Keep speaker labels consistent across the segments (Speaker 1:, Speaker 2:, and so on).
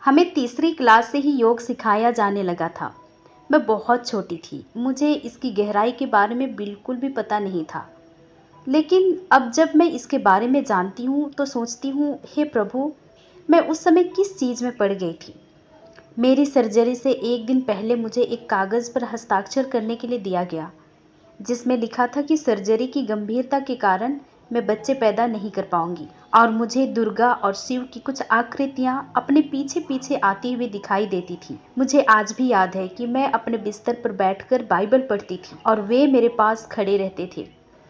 Speaker 1: हमें तीसरी क्लास से ही योग सिखाया जाने लगा था। मैं बहुत छोटी थी, मुझे इसकी गहराई के बारे में बिल्कुल भी पता नहीं था। लेकिन अब जब मैं इसके बारे में जानती हूँ तो सोचती हूँ, हे प्रभु, मैं उस समय किस चीज़ में पड़ गई थी। मेरी सर्जरी से एक दिन पहले मुझे एक कागज़ पर हस्ताक्षर करने के लिए दिया गया, जिसमें लिखा था कि सर्जरी की गंभीरता के कारण मैं बच्चे पैदा नहीं कर पाऊंगी और मुझे दुर्गा और शिव की कुछ आकृतियां अपने पीछे पीछे आती हुई दिखाई देती थी। मुझे आज भी याद है कि मैं अपने बिस्तर पर बैठकर बाइबल पढ़ती थी और वे मेरे पास खड़े रहते थे।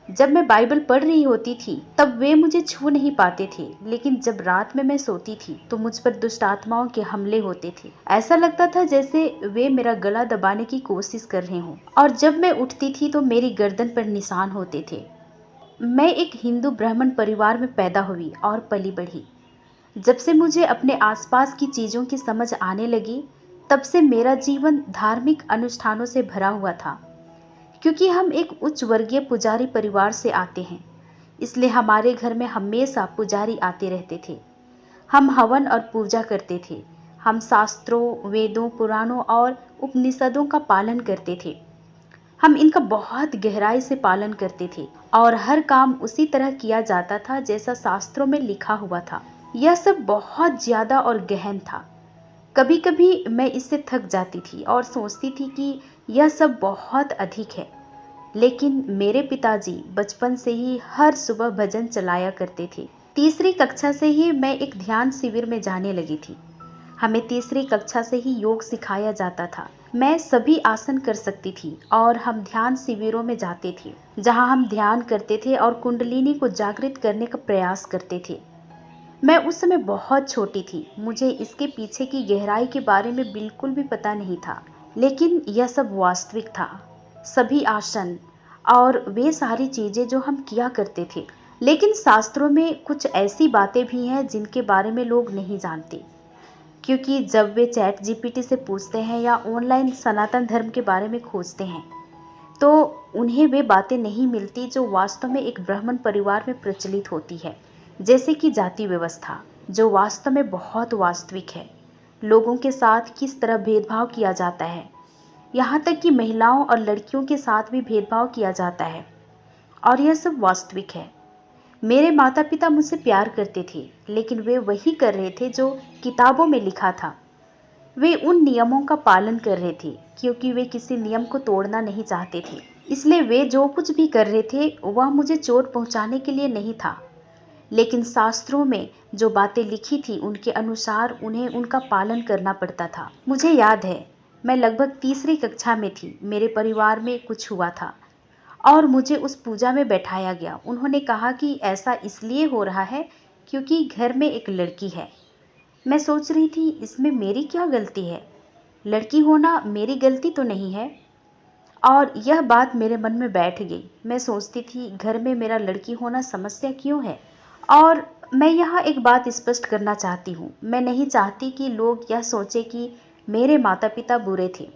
Speaker 1: जब मैं बाइबल पढ़ रही होती थी तब वे मुझे छू नहीं पाते थे, लेकिन जब रात में मैं सोती थी तो मुझ पर दुष्ट आत्माओं के हमले होते थे। ऐसा लगता था जैसे वे मेरा गला दबाने की कोशिश कर रहे हों, और जब मैं उठती थी तो मेरी गर्दन पर निशान होते थे। मैं एक हिंदू ब्राह्मण परिवार में पैदा हुई और पली बढ़ी। जब से मुझे अपने आसपास की चीजों की समझ आने लगी, तब से मेरा जीवन धार्मिक अनुष्ठानों से भरा हुआ था। क्योंकि हम एक उच्च वर्गीय पुजारी परिवार से आते हैं, इसलिए हमारे घर में हमेशा पुजारी आते रहते थे। हम हवन और पूजा करते थे। हम शास्त्रों, वेदों, पुराणों और उपनिषदों का पालन करते थे। हम इनका बहुत गहराई से पालन करते थे और हर काम उसी तरह किया जाता था जैसा शास्त्रों में लिखा हुआ था। यह सब बहुत ज्यादा और गहन था। कभी कभी मैं इससे थक जाती थी और सोचती थी कि यह सब बहुत अधिक है। लेकिन मेरे पिताजी बचपन से ही हर सुबह भजन चलाया करते थे। तीसरी कक्षा से ही मैं एक ध्यान शिविर में जाने लगी थी। हमें तीसरी कक्षा से ही योग सिखाया जाता था। मैं सभी आसन कर सकती थी और हम ध्यान शिविरों में जाते थे, जहां हम ध्यान करते थे और कुंडलिनी को जागृत करने का प्रयास करते थे। मैं उस समय बहुत छोटी थी, मुझे इसके पीछे की गहराई के बारे में बिल्कुल भी पता नहीं था, लेकिन यह सब वास्तविक था। सभी आसन और वे सारी चीजें जो हम किया करते थे। लेकिन शास्त्रों में कुछ ऐसी बातें भी हैं जिनके बारे में लोग नहीं जानते, क्योंकि जब वे चैट जीपीटी से पूछते हैं या ऑनलाइन सनातन धर्म के बारे में खोजते हैं, तो उन्हें वे बातें नहीं मिलती जो वास्तव में एक ब्राह्मण परिवार में प्रचलित होती है। जैसे कि जाति व्यवस्था, जो वास्तव में बहुत वास्तविक है। लोगों के साथ किस तरह भेदभाव किया जाता है, यहाँ तक कि महिलाओं और लड़कियों के साथ भी भेदभाव किया जाता है, और यह सब वास्तविक है। मेरे माता पिता मुझसे प्यार करते थे, लेकिन वे वही कर रहे थे जो किताबों में लिखा था। वे उन नियमों का पालन कर रहे थे क्योंकि वे किसी नियम को तोड़ना नहीं चाहते थे। इसलिए वे जो कुछ भी कर रहे थे वह मुझे चोट पहुंचाने के लिए नहीं था, लेकिन शास्त्रों में जो बातें लिखी थी उनके अनुसार उन्हें उनका पालन करना पड़ता था। मुझे याद है, मैं लगभग तीसरी कक्षा में थी। मेरे परिवार में कुछ हुआ था और मुझे उस पूजा में बैठाया गया। उन्होंने कहा कि ऐसा इसलिए हो रहा है क्योंकि घर में एक लड़की है। मैं सोच रही थी, इसमें मेरी क्या गलती है? लड़की होना मेरी गलती तो नहीं है। और यह बात मेरे मन में बैठ गई। मैं सोचती थी, घर में मेरा लड़की होना समस्या क्यों है? और मैं यहाँ एक बात स्पष्ट करना चाहती हूँ। मैं नहीं चाहती कि लोग यह सोचे कि मेरे माता पिता बुरे थे।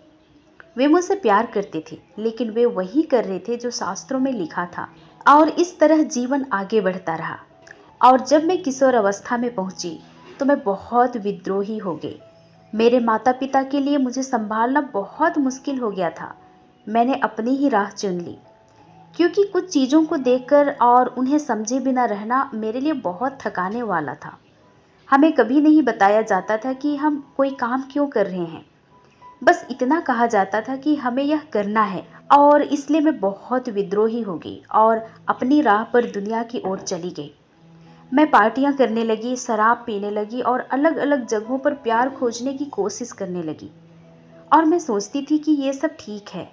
Speaker 1: वे मुझसे प्यार करते थे, लेकिन वे वही कर रहे थे जो शास्त्रों में लिखा था। और इस तरह जीवन आगे बढ़ता रहा। और जब मैं किशोर अवस्था में पहुंची तो मैं बहुत विद्रोही हो गई। मेरे माता पिता के लिए मुझे संभालना बहुत मुश्किल हो गया था। मैंने अपनी ही राह चुन ली, क्योंकि कुछ चीज़ों को देखकर और उन्हें समझे बिना रहना मेरे लिए बहुत थकाने वाला था। हमें कभी नहीं बताया जाता था कि हम कोई काम क्यों कर रहे हैं। बस इतना कहा जाता था कि हमें यह करना है, और इसलिए मैं बहुत विद्रोही हो गई और अपनी राह पर दुनिया की ओर चली गई। मैं पार्टियां करने लगी, शराब पीने लगी और अलग अलग जगहों पर प्यार खोजने की कोशिश करने लगी। और मैं सोचती थी कि ये सब ठीक है।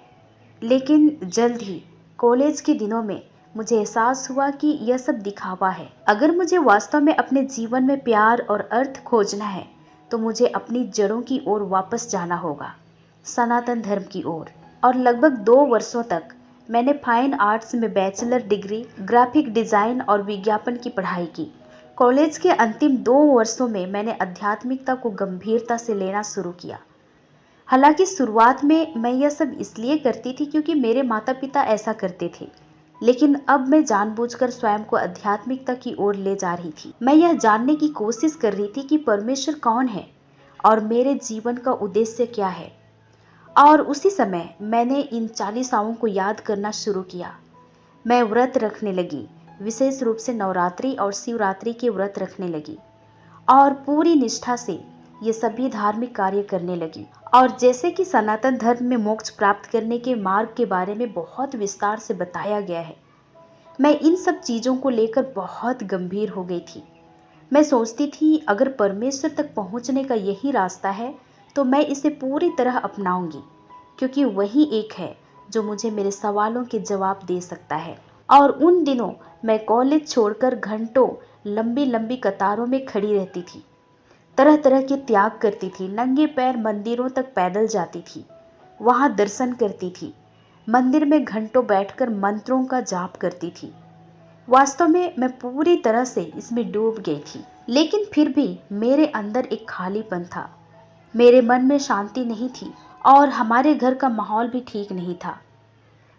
Speaker 1: लेकिन जल्द ही कॉलेज के दिनों में मुझे एहसास हुआ कि यह सब दिखावा है। अगर मुझे वास्तव में अपने जीवन में प्यार और अर्थ खोजना है तो मुझे अपनी जड़ों की ओर वापस जाना होगा, सनातन धर्म की ओर। और लगभग 2 वर्षों तक मैंने फाइन आर्ट्स में बैचलर डिग्री, ग्राफिक डिज़ाइन और विज्ञापन की पढ़ाई की। कॉलेज के अंतिम 2 वर्षों में मैंने आध्यात्मिकता को गंभीरता से लेना शुरू किया। हालांकि शुरुआत में मैं यह सब इसलिए करती थी क्योंकि मेरे माता पिता ऐसा करते थे, लेकिन अब मैं जानबूझकर स्वयं को आध्यात्मिकता की ओर ले जा रही थी। मैं यह जानने की कोशिश कर रही थी कि परमेश्वर कौन है और मेरे जीवन का उद्देश्य क्या है। और उसी समय मैंने इन चालीसाओं को याद करना शुरू किया। मैं व्रत रखने लगी, विशेष रूप से नवरात्रि और शिवरात्रि के व्रत रखने लगी और पूरी निष्ठा से ये सभी धार्मिक कार्य करने लगी। और जैसे कि सनातन धर्म में मोक्ष प्राप्त करने के मार्ग के बारे में बहुत विस्तार से बताया गया है, मैं इन सब चीज़ों को लेकर बहुत गंभीर हो गई थी। मैं सोचती थी अगर परमेश्वर तक पहुंचने का यही रास्ता है तो मैं इसे पूरी तरह अपनाऊंगी, क्योंकि वही एक है जो मुझे मेरे सवालों के जवाब दे सकता है। और उन दिनों मैं कॉलेज छोड़कर घंटों लंबी लंबी कतारों में खड़ी रहती थी, तरह तरह के त्याग करती थी, नंगे पैर मंदिरों तक पैदल जाती थी, वहां दर्शन करती थी, मंदिर में घंटों बैठकर मंत्रों का जाप करती थी। वास्तव में मैं पूरी तरह से इसमें डूब गई थी। लेकिन फिर भी मेरे अंदर एक खालीपन था। मेरे मन में शांति नहीं थी और हमारे घर का माहौल भी ठीक नहीं था।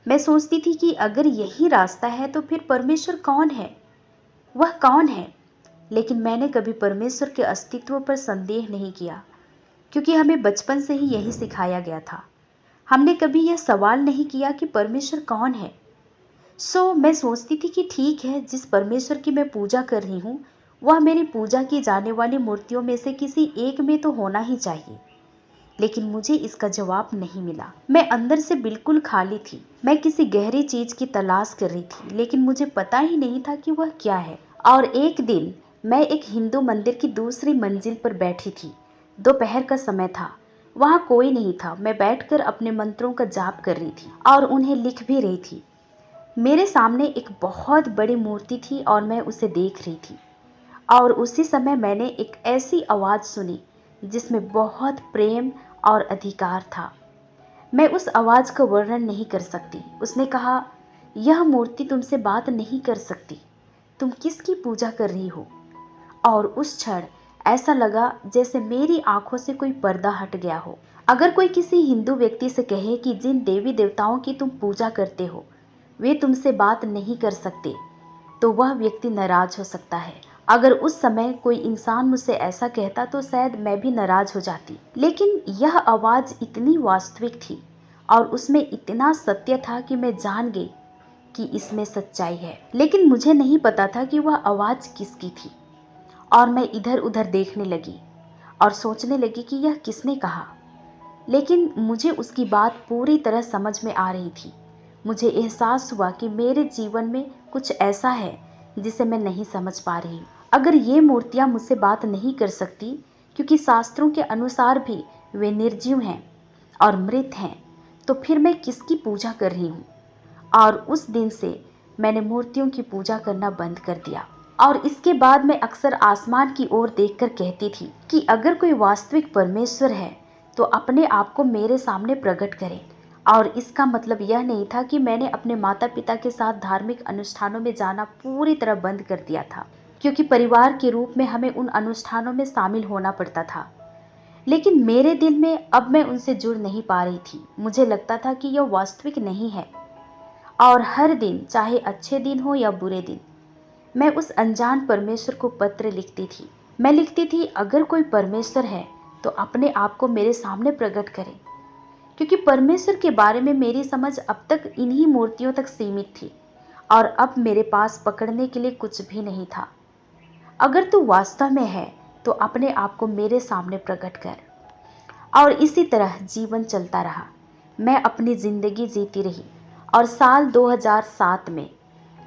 Speaker 1: मैं सोचती थी कि अगर यही रास्ता है तो फिर परमेश्वर कौन है, वह कौन है। लेकिन मैंने कभी परमेश्वर के अस्तित्व पर संदेह नहीं किया, क्योंकि हमें बचपन से ही यही सिखाया गया था। हमने कभी यह सवाल नहीं किया कि परमेश्वर कौन है। मैं सोचती थी कि ठीक है, जिस परमेश्वर की मैं पूजा कर रही हूँ वह मेरी पूजा की जाने वाली मूर्तियों में से किसी एक में तो होना ही चाहिए। लेकिन मुझे इसका जवाब नहीं मिला। मैं अंदर से बिल्कुल खाली थी। मैं किसी गहरी चीज की तलाश कर रही थी, लेकिन मुझे पता ही नहीं था कि वह क्या है। और एक दिन मैं एक हिंदू मंदिर की दूसरी मंजिल पर बैठी थी। दोपहर का समय था, वहां कोई नहीं था। मैं बैठकर अपने मंत्रों का जाप कर रही थी और उन्हें लिख भी रही थी। मेरे सामने एक बहुत बड़ी मूर्ति थी और मैं उसे देख रही थी। और उसी समय मैंने एक ऐसी आवाज सुनी जिसमें बहुत प्रेम और अधिकार था। मैं उस आवाज का वर्णन नहीं कर सकती। उसने कहा, यह मूर्ति तुमसे बात नहीं कर सकती, तुम किसकी पूजा कर रही हो। और उस क्षण ऐसा लगा जैसे मेरी आंखों से कोई पर्दा हट गया हो। अगर कोई किसी हिंदू व्यक्ति से कहे कि जिन देवी देवताओं की तुम पूजा करते हो वे तुमसे बात नहीं कर सकते, तो वह व्यक्ति नाराज हो सकता है। अगर उस समय कोई इंसान मुझसे ऐसा कहता तो शायद मैं भी नाराज हो जाती। लेकिन यह आवाज इतनी वास्तविक थी और उसमें इतना सत्य था कि मैं जान गई कि इसमें सच्चाई है। लेकिन मुझे नहीं पता था कि वह आवाज किसकी थी। और मैं इधर उधर देखने लगी और सोचने लगी कि यह किसने कहा। लेकिन मुझे उसकी बात पूरी तरह समझ में आ रही थी। मुझे एहसास हुआ कि मेरे जीवन में कुछ ऐसा है जिसे मैं नहीं समझ पा रही हूँ। अगर ये मूर्तियाँ मुझसे बात नहीं कर सकती, क्योंकि शास्त्रों के अनुसार भी वे निर्जीव हैं और मृत हैं, तो फिर मैं किसकी पूजा कर रही हूँ। और उस दिन से मैंने मूर्तियों की पूजा करना बंद कर दिया। और इसके बाद मैं अक्सर आसमान की ओर देखकर कहती थी कि अगर कोई वास्तविक परमेश्वर है तो अपने आप को मेरे सामने प्रकट करे। और इसका मतलब यह नहीं था कि मैंने अपने माता पिता के साथ धार्मिक अनुष्ठानों में जाना पूरी तरह बंद कर दिया था, क्योंकि परिवार के रूप में हमें उन अनुष्ठानों में शामिल होना पड़ता था। लेकिन मेरे दिल में अब मैं उनसे जुड़ नहीं पा रही थी। मुझे लगता था कि यह वास्तविक नहीं है। और हर दिन, चाहे अच्छे दिन हो या बुरे दिन, मैं उस अनजान परमेश्वर को पत्र लिखती थी। मैं लिखती थी, अगर कोई परमेश्वर है तो अपने आप को मेरे सामने प्रकट करे, क्योंकि परमेश्वर के बारे में मेरी समझ अब तक इन्हीं मूर्तियों तक सीमित थी और अब मेरे पास पकड़ने के लिए कुछ भी नहीं था। अगर तू वास्तव में है तो अपने आप को मेरे सामने प्रकट कर। और इसी तरह जीवन चलता रहा। मैं अपनी जिंदगी जीती रही और साल 2007 में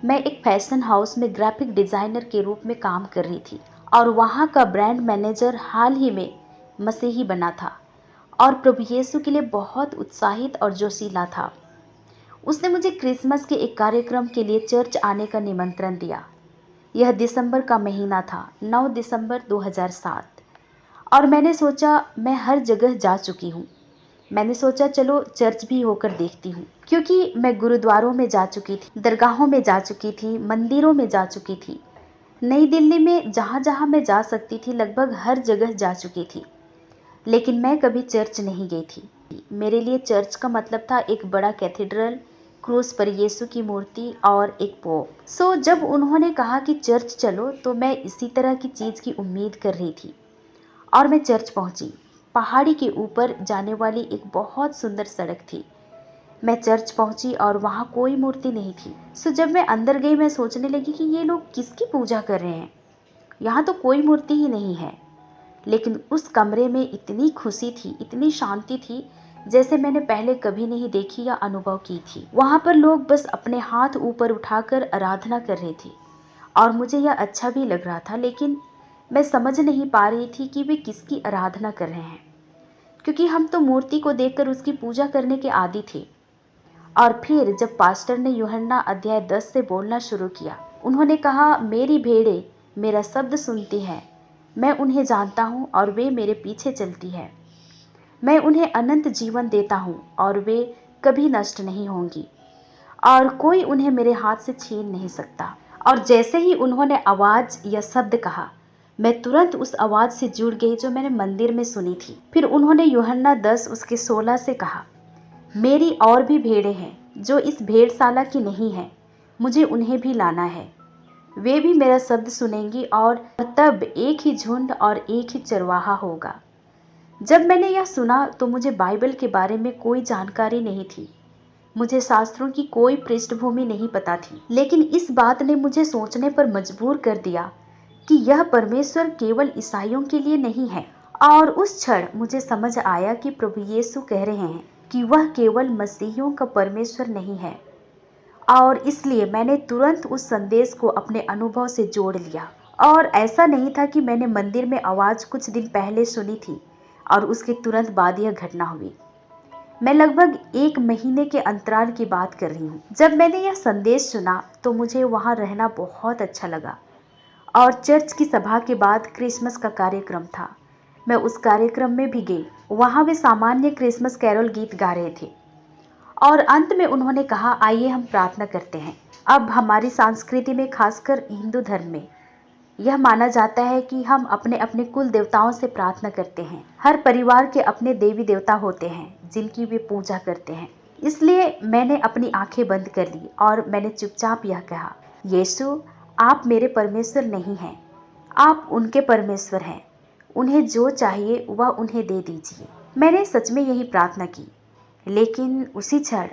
Speaker 1: मैं एक फैशन हाउस में ग्राफिक डिजाइनर के रूप में काम कर रही थी और वहाँ का ब्रांड मैनेजर हाल ही में मसीही बना था और प्रभु यीशु के लिए बहुत उत्साहित और जोशीला था। उसने मुझे क्रिसमस के एक कार्यक्रम के लिए चर्च आने का निमंत्रण दिया। यह दिसंबर का महीना था, 9 दिसंबर 2007। और मैंने सोचा, मैं हर जगह जा चुकी हूँ। मैंने सोचा चलो चर्च भी होकर देखती हूँ, क्योंकि मैं गुरुद्वारों में जा चुकी थी, दरगाहों में जा चुकी थी, मंदिरों में जा चुकी थी। नई दिल्ली में जहाँ जहाँ मैं जा सकती थी लगभग हर जगह जा चुकी थी। लेकिन मैं कभी चर्च नहीं गई थी। मेरे लिए चर्च का मतलब था एक बड़ा कैथेड्रल, क्रूस पर यीशु की मूर्ति और एक पोप। जब उन्होंने कहा कि चर्च चलो तो मैं इसी तरह की चीज़ की उम्मीद कर रही थी और मैं चर्च पहुंची। पहाड़ी के ऊपर जाने वाली एक बहुत सुंदर सड़क थी। मैं चर्च पहुंची और वहां कोई मूर्ति नहीं थी। सो जब मैं अंदर गई, मैं सोचने लगी कि ये लोग किसकी पूजा कर रहे हैं, यहाँ तो कोई मूर्ति ही नहीं है। लेकिन उस कमरे में इतनी खुशी थी, इतनी शांति थी, जैसे मैंने पहले कभी नहीं देखी या अनुभव की थी। वहां पर लोग बस अपने हाथ ऊपर उठाकर आराधना कर रहे थे और मुझे यह अच्छा भी लग रहा था, लेकिन मैं समझ नहीं पा रही थी कि वे किसकी आराधना कर रहे हैं, क्योंकि हम तो मूर्ति को देखकर उसकी पूजा करने के आदी थे। और फिर जब पास्टर ने यूहन्ना अध्याय 10 से बोलना शुरू किया, उन्होंने कहा, मेरी भेड़ें मेरा शब्द सुनती हैं, मैं उन्हें जानता हूँ और वे मेरे पीछे चलती है। मैं उन्हें अनंत जीवन देता हूँ और वे कभी नष्ट नहीं होंगी और कोई उन्हें मेरे हाथ से छीन नहीं सकता। और जैसे ही उन्होंने आवाज या शब्द कहा, मैं तुरंत उस आवाज से जुड़ गई जो मैंने मंदिर में सुनी थी। फिर उन्होंने यूहन्ना 10 उसके 16 से कहा, मेरी और भी भेड़ें हैं जो इस भेड़शाला की नहीं है, मुझे उन्हें भी लाना है। वे भी मेरा शब्द सुनेंगी और तब एक ही झुंड और एक ही चरवाहा होगा। जब मैंने यह सुना तो मुझे बाइबल के बारे में कोई जानकारी नहीं थी, मुझे शास्त्रों की कोई पृष्ठभूमि नहीं पता थी, लेकिन इस बात ने मुझे सोचने पर मजबूर कर दिया कि यह परमेश्वर केवल ईसाइयों के लिए नहीं है। और उस क्षण मुझे समझ आया कि प्रभु यीशु कह रहे हैं कि वह केवल मसीहियों का परमेश्वर नहीं है। और इसलिए मैंने तुरंत उस संदेश को अपने अनुभव से जोड़ लिया। और ऐसा नहीं था कि मैंने मंदिर में आवाज कुछ दिन पहले सुनी थी और उसके तुरंत बाद यह घटना हुई। मैं लगभग 1 महीने के अंतराल की बात कर रही हूँ। जब मैंने यह संदेश सुना तो मुझे वहाँ रहना बहुत अच्छा लगा। और चर्च की सभा के बाद क्रिसमस का कार्यक्रम था। मैं उस कार्यक्रम में भी गई। वहाँ वे सामान्य क्रिसमस कैरोल गीत गा रहे थे और अंत में उन्होंने कहा, आइए हम प्रार्थना करते हैं। अब हमारी संस्कृति में, खासकर हिंदू धर्म में, यह माना जाता है कि हम अपने अपने कुल देवताओं से प्रार्थना करते हैं। हर परिवार के अपने देवी देवता होते हैं जिनकी वे पूजा करते हैं। इसलिए मैंने अपनी आंखें बंद कर ली और मैंने चुपचाप यह कहा, यीशु, आप मेरे परमेश्वर नहीं हैं, आप उनके परमेश्वर हैं। उन्हें जो चाहिए वह उन्हें दे दीजिए। मैंने सच में यही प्रार्थना की। लेकिन उसी क्षण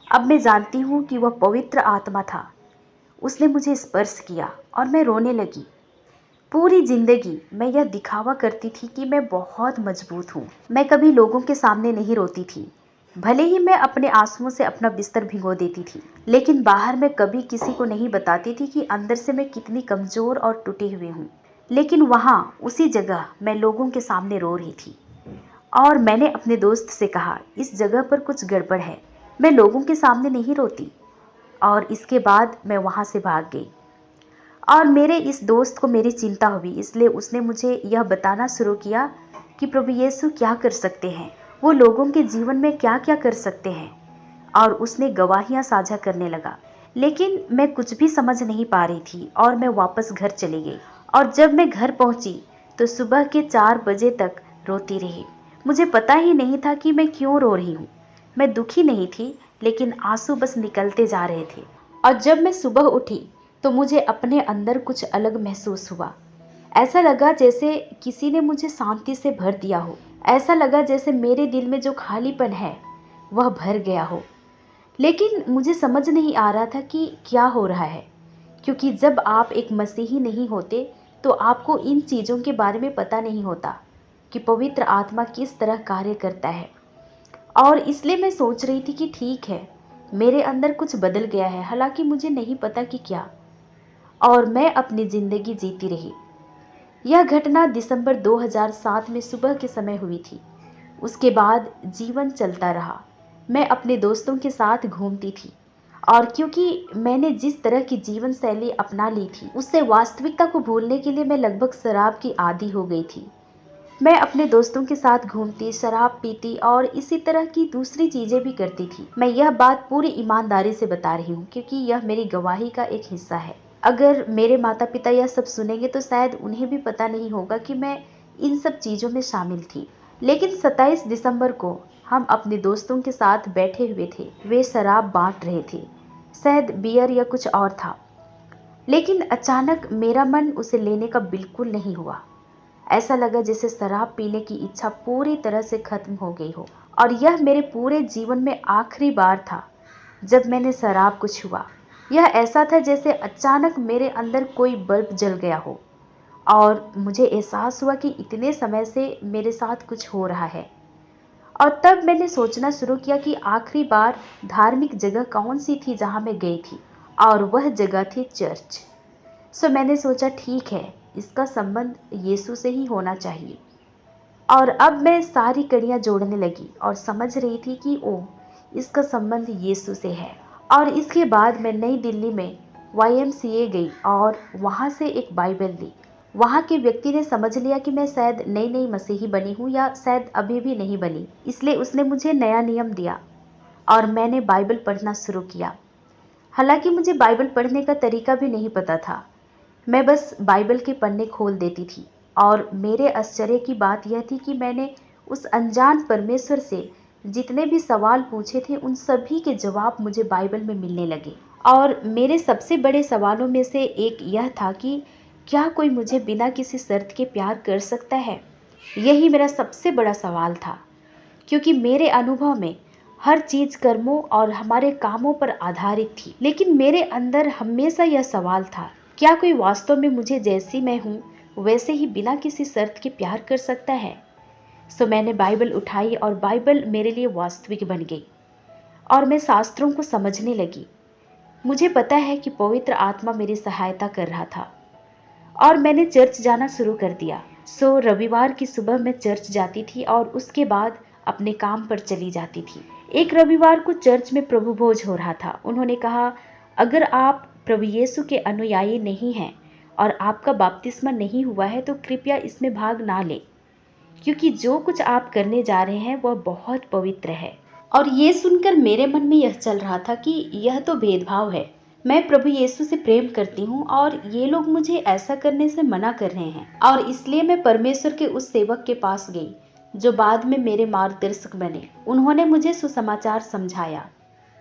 Speaker 1: अब मैं जानती हूँ कि वह पवित्र आत्मा था। उसने मुझे स्पर्श किया और मैं रोने लगी। पूरी जिंदगी मैं यह दिखावा करती थी कि मैं बहुत मजबूत हूँ। मैं कभी लोगों के सामने नहीं रोती थी, भले ही मैं अपने आंसुओं से अपना बिस्तर भिगो देती थी, लेकिन बाहर मैं कभी किसी को नहीं बताती थी कि अंदर से मैं कितनी कमजोर और टूटी हुई हूँ। लेकिन वहाँ उसी जगह मैं लोगों के सामने रो रही थी और मैंने अपने दोस्त से कहा, इस जगह पर कुछ गड़बड़ है, मैं लोगों के सामने नहीं रोती। और इसके बाद मैं वहाँ से भाग गई। और मेरे इस दोस्त को मेरी चिंता हुई, इसलिए उसने मुझे यह बताना शुरू किया कि प्रभु यीशु क्या कर सकते हैं, वो लोगों के जीवन में क्या क्या कर सकते हैं। और उसने गवाहियाँ साझा करने लगा। लेकिन मैं कुछ भी समझ नहीं पा रही थी और मैं वापस घर चली गई। और जब मैं घर पहुंची तो सुबह के 4 बजे तक रोती रही। मुझे पता ही नहीं था कि मैं क्यों रो रही हूँ। मैं दुखी नहीं थी, लेकिन आंसू बस निकलते जा रहे थे। और जब मैं सुबह उठी तो मुझे अपने अंदर कुछ अलग महसूस हुआ। ऐसा लगा जैसे किसी ने मुझे शांति से भर दिया हो। ऐसा लगा जैसे मेरे दिल में जो खालीपन है वह भर गया हो। लेकिन मुझे समझ नहीं आ रहा था कि क्या हो रहा है, क्योंकि जब आप एक मसीही नहीं होते तो आपको इन चीज़ों के बारे में पता नहीं होता कि पवित्र आत्मा किस तरह कार्य करता है। और इसलिए मैं सोच रही थी कि ठीक है, मेरे अंदर कुछ बदल गया है, हालांकि मुझे नहीं पता कि क्या। और मैं अपनी ज़िंदगी जीती रही। यह घटना दिसंबर 2007 में सुबह के समय हुई थी। उसके बाद जीवन चलता रहा। मैं अपने दोस्तों के साथ घूमती थी और क्योंकि मैंने जिस तरह की जीवन शैली अपना ली थी, उससे वास्तविकता को भूलने के लिए मैं लगभग शराब की आदी हो गई थी। मैं अपने दोस्तों के साथ घूमती, शराब पीती और इसी तरह की दूसरी चीज़ें भी करती थी। मैं यह बात पूरी ईमानदारी से बता रही हूँ क्योंकि यह मेरी गवाही का एक हिस्सा है। अगर मेरे माता पिता यह सब सुनेंगे तो शायद उन्हें भी पता नहीं होगा कि मैं इन सब चीज़ों में शामिल थी। लेकिन 27 दिसंबर को हम अपने दोस्तों के साथ बैठे हुए थे। वे शराब बांट रहे थे, शायद बियर या कुछ और था। लेकिन अचानक मेरा मन उसे लेने का बिल्कुल नहीं हुआ। ऐसा लगा जैसे शराब पीने की इच्छा पूरी तरह से खत्म हो गई हो। और यह मेरे पूरे जीवन में आखिरी बार था जब मैंने शराब को छुआ। यह ऐसा था जैसे अचानक मेरे अंदर कोई बल्ब जल गया हो और मुझे एहसास हुआ कि इतने समय से मेरे साथ कुछ हो रहा है। और तब मैंने सोचना शुरू किया कि आखिरी बार धार्मिक जगह कौन सी थी जहां मैं गई थी, और वह जगह थी चर्च। सो मैंने सोचा ठीक है, इसका संबंध यीशु से ही होना चाहिए। और अब मैं सारी कड़ियां जोड़ने लगी और समझ रही थी कि ओह, इसका संबंध यीशु से है। और इसके बाद मैं नई दिल्ली में YMCA गई और वहां से एक बाइबल ली। वहां के व्यक्ति ने समझ लिया कि मैं शायद नई नई मसीही बनी हूँ या शायद अभी भी नहीं बनी, इसलिए उसने मुझे नया नियम दिया और मैंने बाइबल पढ़ना शुरू किया। हालांकि मुझे बाइबल पढ़ने का तरीका भी नहीं पता था। मैं बस बाइबल के पन्ने खोल देती थी और मेरे आश्चर्य की बात यह थी कि मैंने उस अनजान परमेश्वर से जितने भी सवाल पूछे थे उन सभी के जवाब मुझे बाइबल में मिलने लगे। और मेरे सबसे बड़े सवालों में से एक यह था कि क्या कोई मुझे बिना किसी शर्त के प्यार कर सकता है? यही मेरा सबसे बड़ा सवाल था, क्योंकि मेरे अनुभव में हर चीज कर्मों और हमारे कामों पर आधारित थी। लेकिन मेरे अंदर हमेशा यह सवाल था, क्या कोई वास्तव में मुझे जैसी मैं हूँ वैसे ही बिना किसी शर्त के प्यार कर सकता है? सो मैंने बाइबल उठाई और बाइबल मेरे लिए वास्तविक बन गई और मैं शास्त्रों को समझने लगी। मुझे पता है कि पवित्र आत्मा मेरी सहायता कर रहा था और मैंने चर्च जाना शुरू कर दिया। सो रविवार की सुबह मैं चर्च जाती थी और उसके बाद अपने काम पर चली जाती थी। एक रविवार को चर्च में प्रभु भोज हो रहा था। उन्होंने कहा, अगर आप प्रभु यीशु के अनुयायी नहीं हैं और आपका बपतिस्मा नहीं हुआ है तो कृपया इसमें भाग ना लें, क्योंकि जो कुछ आप करने जा रहे हैं वह बहुत पवित्र है। और ये सुनकर मेरे मन में यह चल रहा था कि यह तो भेदभाव है। मैं प्रभु यीशु से प्रेम करती हूँ और ये लोग मुझे ऐसा करने से मना कर रहे हैं। और इसलिए मैं परमेश्वर के उस सेवक के पास गई जो बाद में मेरे मार्गदर्शक बने। उन्होंने मुझे सुसमाचार समझाया।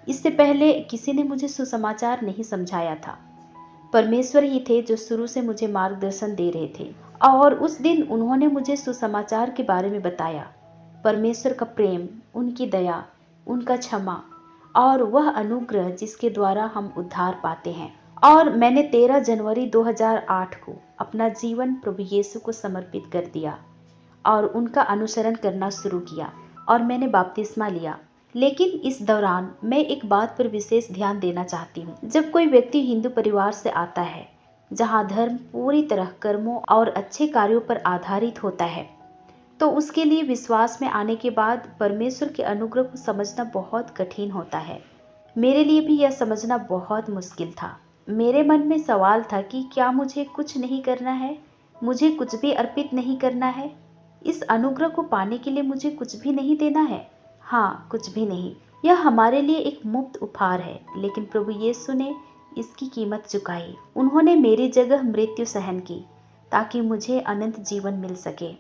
Speaker 1: इससे पहले किसी ने मुझे सुसमाचार नहीं समझाया था। परमेश्वर ही थे जो शुरू से मुझे मार्गदर्शन दे रहे थे। और उस दिन उन्होंने मुझे सुसमाचार के बारे में बताया, परमेश्वर का प्रेम, उनकी दया, उनका क्षमा और वह अनुग्रह जिसके द्वारा हम उद्धार पाते हैं। और मैंने 13 जनवरी 2008 को अपना जीवन प्रभु यीशु को समर्पित कर दिया और उनका अनुसरण करना शुरू किया और मैंने बपतिस्मा लिया। लेकिन इस दौरान मैं एक बात पर विशेष ध्यान देना चाहती हूँ। जब कोई व्यक्ति हिंदू परिवार से आता है जहाँ धर्म पूरी तरह कर्मों और अच्छे कार्यों पर आधारित होता है, तो उसके लिए विश्वास में आने के बाद परमेश्वर के अनुग्रह को समझना बहुत कठिन होता है। मेरे लिए भी यह समझना बहुत मुश्किल था। मेरे मन में सवाल था कि क्या मुझे कुछ नहीं करना है, मुझे कुछ भी अर्पित नहीं करना है, इस अनुग्रह को पाने के लिए मुझे कुछ भी नहीं देना है। हाँ, कुछ भी नहीं। यह हमारे लिए एक मुफ्त उपहार है, लेकिन प्रभु यीशु ने इसकी कीमत चुकाई। उन्होंने मेरी जगह मृत्यु सहन की ताकि मुझे अनंत जीवन मिल सके।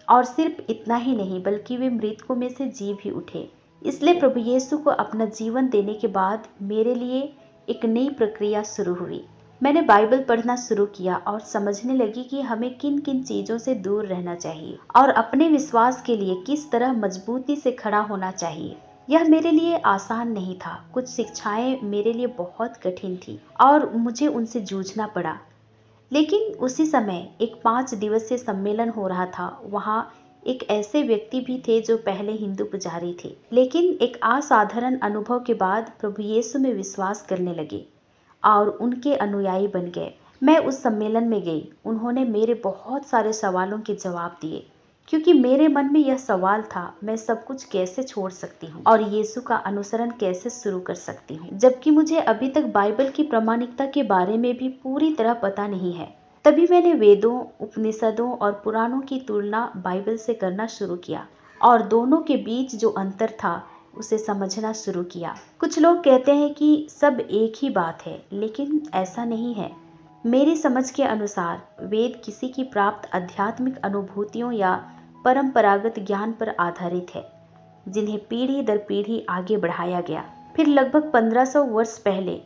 Speaker 1: और सिर्फ इतना ही नहीं, बल्कि वे मृतकों में से जी भी उठे। इसलिए प्रभु यीशु को अपना जीवन देने के बाद मेरे लिए एक नई प्रक्रिया शुरू हुई। मैंने बाइबल पढ़ना शुरू किया और समझने लगी कि हमें किन किन चीज़ों से दूर रहना चाहिए और अपने विश्वास के लिए किस तरह मजबूती से खड़ा होना चाहिए। यह मेरे लिए आसान नहीं था। कुछ शिक्षाएं मेरे लिए बहुत कठिन थी और मुझे उनसे जूझना पड़ा। लेकिन उसी समय एक 5 दिवसीय सम्मेलन हो रहा था। वहाँ एक ऐसे व्यक्ति भी थे जो पहले हिंदू पुजारी थे, लेकिन एक असाधारण अनुभव के बाद प्रभु यीशु में विश्वास करने लगे और उनके अनुयायी बन गए। मैं उस सम्मेलन में गई। उन्होंने मेरे बहुत सारे सवालों के जवाब दिए, क्योंकि मेरे मन में यह सवाल था, मैं सब कुछ कैसे छोड़ सकती हूँ और यीशु का अनुसरण कैसे शुरू कर सकती हूँ, जबकि मुझे अभी तक बाइबल की प्रामाणिकता के बारे में भी पूरी तरह पता नहीं है। तभी मैंने वेदों, उपनिषदों और पुराणों की तुलना बाइबल से करना शुरू किया और दोनों के बीच जो अंतर था उसे समझना शुरू किया। कुछ लोग कहते हैं कि सब एक ही बात है, लेकिन ऐसा नहीं है। मेरी समझ के अनुसार वेद किसी की प्राप्त आध्यात्मिक अनुभूतियों या परंपरागत ज्ञान पर आधारित है, जिन्हें पीढ़ी दर पीढ़ी आगे बढ़ाया गया। फिर लगभग 1500 वर्ष पहले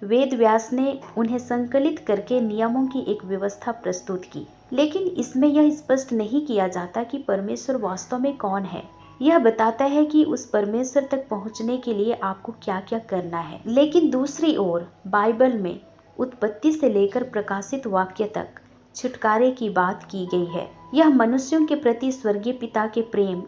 Speaker 1: वेद व्यास ने उन्हें संकलित करके नियमों की एक व्यवस्था प्रस्तुत की। लेकिन इसमें यह स्पष्ट नहीं किया जाता कि परमेश्वर वास्तव में कौन है। यह बताता है कि उस परमेश्वर तक पहुंचने के लिए आपको क्या क्या करना है। लेकिन दूसरी ओर बाइबल में उत्पत्ति से लेकर प्रकाशित वाक्य तक छुटकारे की बात की गई है। यह मनुष्यों के प्रति स्वर्गीय पिता के प्रेम